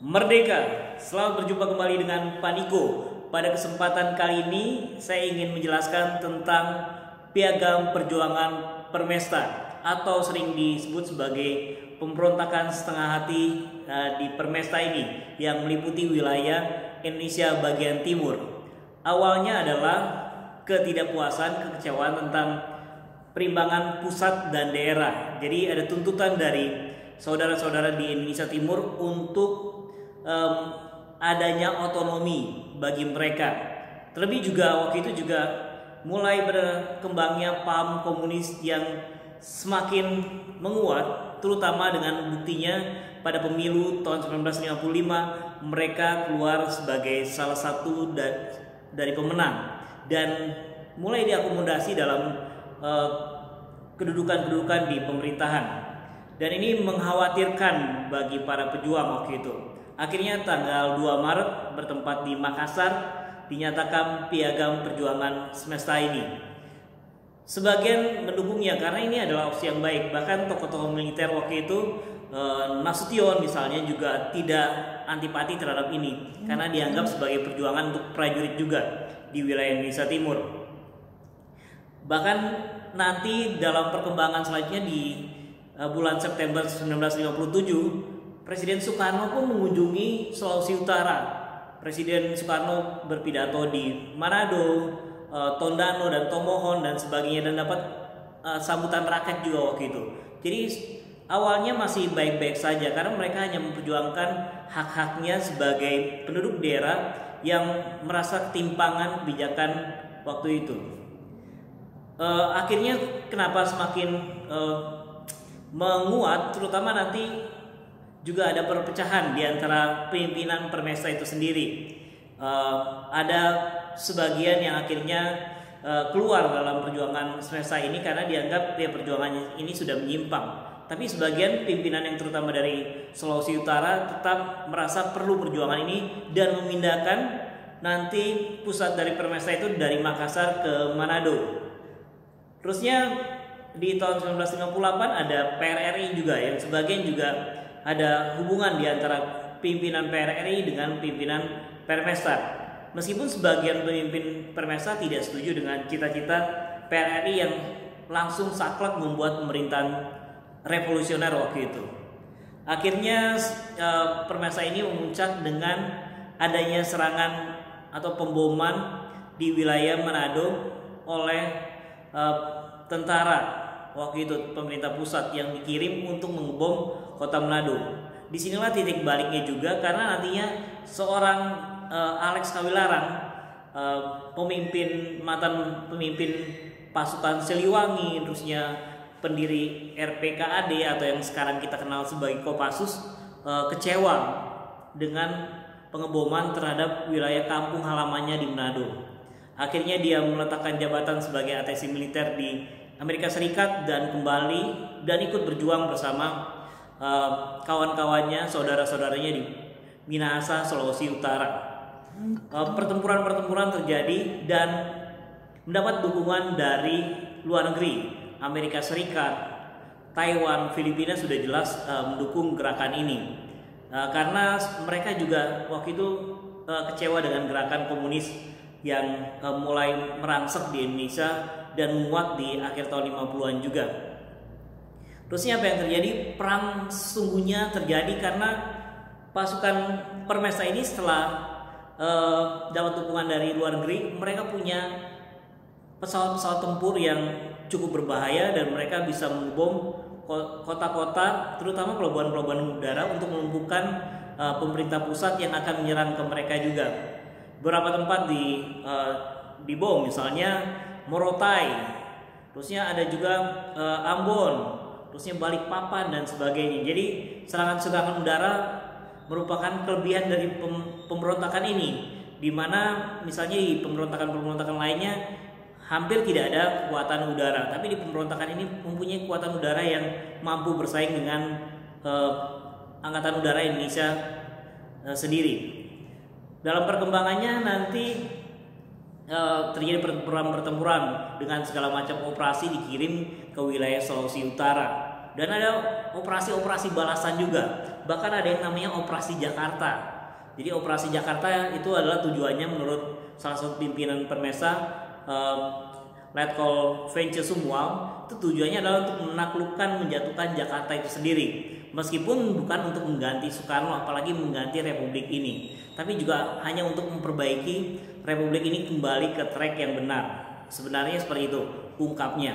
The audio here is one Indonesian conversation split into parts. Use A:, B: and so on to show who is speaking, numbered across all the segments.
A: Merdeka, selamat berjumpa kembali dengan Paniko. Pada kesempatan kali ini saya ingin menjelaskan tentang Piagam Perjuangan Permesta atau sering disebut sebagai pemberontakan setengah hati di Permesta ini yang meliputi wilayah Indonesia bagian timur. Awalnya adalah ketidakpuasan, kekecewaan tentang perimbangan pusat dan daerah. Jadi ada tuntutan dari saudara-saudara di Indonesia Timur untuk adanya otonomi bagi mereka. Terlebih juga waktu itu juga mulai berkembangnya paham komunis yang semakin menguat, terutama dengan buktinya pada pemilu tahun 1955 mereka keluar sebagai salah satu dari pemenang dan mulai diakomodasi dalam kedudukan-kedudukan di pemerintahan. Dan ini mengkhawatirkan bagi para pejuang waktu itu. Akhirnya tanggal 2 Maret bertempat di Makassar dinyatakan Piagam Perjuangan Semesta ini. Sebagian mendukungnya karena ini adalah opsi yang baik. Bahkan tokoh-tokoh militer waktu itu Nasution misalnya juga tidak antipati terhadap ini karena dianggap sebagai perjuangan untuk prajurit juga di wilayah Indonesia Timur. Bahkan nanti dalam perkembangan selanjutnya di bulan September 1957 Presiden Soekarno pun mengunjungi Sulawesi Utara. Presiden Soekarno berpidato di Manado, Tondano dan Tomohon dan sebagainya dan dapat sambutan rakyat juga waktu itu. Jadi awalnya masih baik-baik saja karena mereka hanya memperjuangkan hak-haknya sebagai penduduk daerah yang merasa ketimpangan kebijakan waktu itu. Akhirnya kenapa semakin menguat, terutama nanti juga ada perpecahan di antara pimpinan Permesta itu sendiri. Ada sebagian yang akhirnya keluar dalam perjuangan Semesta ini karena dianggap perjuangan ini sudah menyimpang. Tapi sebagian pimpinan yang terutama dari Sulawesi Utara tetap merasa perlu perjuangan ini dan memindahkan nanti pusat dari Permesta itu dari Makassar ke Manado. Terusnya di tahun 1958 ada PRRI juga yang sebagian juga ada hubungan di antara pimpinan PRRI dengan pimpinan Permesta. Meskipun sebagian pemimpin Permesta tidak setuju dengan cita-cita PRRI yang langsung saklek membuat pemerintahan revolusioner waktu itu. Akhirnya Permesta ini memuncak dengan adanya serangan atau pemboman di wilayah Manado oleh tentara waktu itu pemerintah pusat yang dikirim untuk mengebom kota Manado. Disinilah titik baliknya juga karena nantinya seorang Alex Kawilarang, mantan pemimpin pasukan Siliwangi, terusnya pendiri RPKAD atau yang sekarang kita kenal sebagai Kopassus, kecewa dengan pengeboman terhadap wilayah kampung halamannya di Manado. Akhirnya dia meletakkan jabatan sebagai atensi militer di Amerika Serikat dan kembali dan ikut berjuang bersama kawan-kawannya, saudara-saudaranya di Minahasa, Sulawesi Utara. Pertempuran-pertempuran terjadi dan mendapat dukungan dari luar negeri. Amerika Serikat, Taiwan, Filipina sudah jelas mendukung gerakan ini karena mereka juga waktu itu kecewa dengan gerakan komunis yang mulai merangsek di Indonesia dan menguat di akhir tahun 50-an juga. Terusnya apa yang terjadi? Perang sesungguhnya terjadi karena pasukan Permesta ini setelah dapat dukungan dari luar negeri, mereka punya pesawat-pesawat tempur yang cukup berbahaya dan mereka bisa mengebom kota-kota, terutama pelabuhan-pelabuhan udara untuk melumpuhkan pemerintah pusat yang akan menyerang ke mereka juga. Beberapa tempat dibom, misalnya Morotai, terusnya ada juga Ambon, terusnya Balikpapan dan sebagainya. Jadi serangan-serangan udara merupakan kelebihan dari pemberontakan ini, di mana misalnya di pemberontakan lainnya hampir tidak ada kekuatan udara, tapi di pemberontakan ini mempunyai kekuatan udara yang mampu bersaing dengan Angkatan Udara Indonesia sendiri. Dalam perkembangannya nanti terjadi pertempuran dengan segala macam operasi dikirim ke wilayah Sulawesi Utara. Dan ada operasi-operasi balasan juga. Bahkan ada yang namanya Operasi Jakarta. Jadi Operasi Jakarta itu adalah tujuannya menurut salah satu pimpinan Permesa, Letkol Vence Sumual, itu tujuannya adalah untuk menaklukkan, menjatuhkan Jakarta itu sendiri. Meskipun bukan untuk mengganti Soekarno, apalagi mengganti Republik ini, tapi juga hanya untuk memperbaiki Republik ini kembali ke track yang benar. Sebenarnya seperti itu ungkapnya.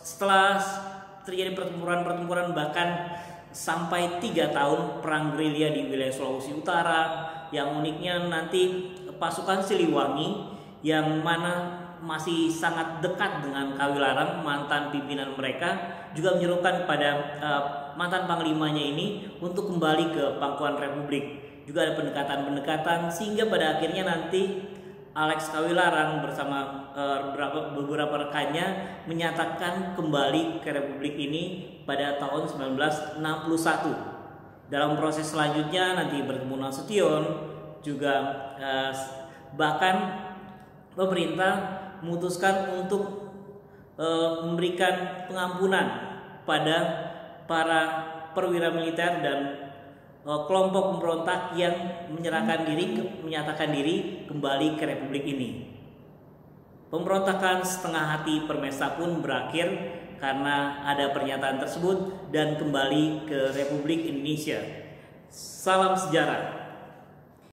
A: Setelah terjadi pertempuran bahkan sampai 3 tahun perang gerilya di wilayah Sulawesi Utara, yang uniknya nanti pasukan Siliwangi yang mana masih sangat dekat dengan Kawilarang, mantan pimpinan mereka, juga menyerukan kepada mantan panglimanya ini untuk kembali ke pangkuan Republik. Juga ada pendekatan-pendekatan sehingga pada akhirnya nanti Alex Kawilarang bersama beberapa rekannya menyatakan kembali ke Republik ini pada tahun 1961. Dalam proses selanjutnya nanti bertemu Nasution, juga bahkan pemerintah memutuskan untuk memberikan pengampunan pada para perwira militer dan kelompok pemberontak yang menyatakan diri kembali ke Republik ini. Pemberontakan setengah hati Permesa pun berakhir karena ada pernyataan tersebut dan kembali ke Republik Indonesia. Salam sejarah.